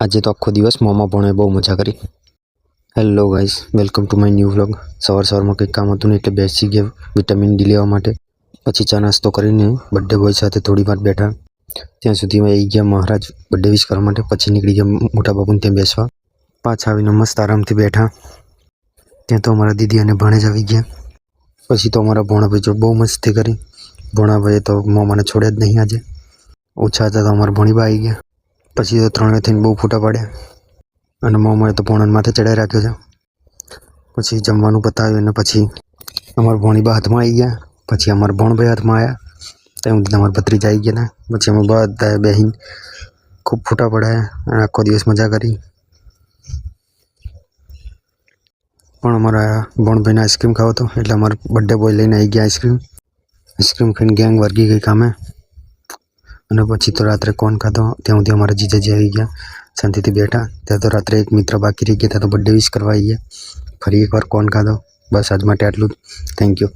આજે તો આખો દિવસ મોમાં ભણે બહુ મજા કરી. Hello guys, welcome to my new vlog. સવારમાં કંઈક કામ હતું ને એટલે બેસી ગયા વિટામિન ડી લેવા માટે. પછી ચા નાસ્તો કરીને બર્થડે બોય સાથે થોડી વાર બેઠા. ત્યાં સુધીમાં આવી ગયા મહારાજ બર્થડે વિશ કરવા માટે. પછી નીકળી ગયા મોટા બાબુને ત્યાં બેસવા. પાછા આવીને મસ્ત આરામથી બેઠા. ત્યાં તો અમારા દીદી અને ભાણેજ આવી ગયા. પછી તો અમારા ભોણાભાઈ જોડે બહુ મસ્તી કરી. ભોણાભાઈએ તો મોમાને છોડ્યા જ નહીં આજે. ઓછા હતા તો અમારા ભણીબા આવી ગયા. પછી તો ત્રણે થઈને બહુ ફોટા પાડ્યા અને મોમાએ તો ભોણાને માથે ચડાવી રાખ્યો છે. પછી જમવાનું પતાવ્યું અને પછી અમારા ભોણીબા હાથમાં આવી ગયા. પછી અમારા ભોણભાઈ હાથમાં આવ્યા. ત્યાં સુધી અમારા ભત્રીજા આવી ગયા. પછી અમે બધા બેહીને ખૂબ ફોટા પડાયા અને આખો દિવસ મજા કરી. પણ અમારા ભોણભાઈને આઈસ્ક્રીમ ખાવો હતો એટલે અમારા બર્થડે બોય લઈને આવી ગયા આઈસ્ક્રીમ ખાઈને ગેંગ વર્ગી ગઈ કામે. અને પછી તો રાત્રે કોન ખાધો. ત્યાં સુધી અમારા જીજાજી આવી ગયા, શાંતિથી બેઠા. ત્યાં તો રાત્રે એક મિત્ર બાકી રહી ગયા, ત્યાં તો બર્થડે વિશ કરવા આવી ગયા. ફરી એકવાર કોન ખાધો. બસ આજ માટે આટલું જ. Thank you.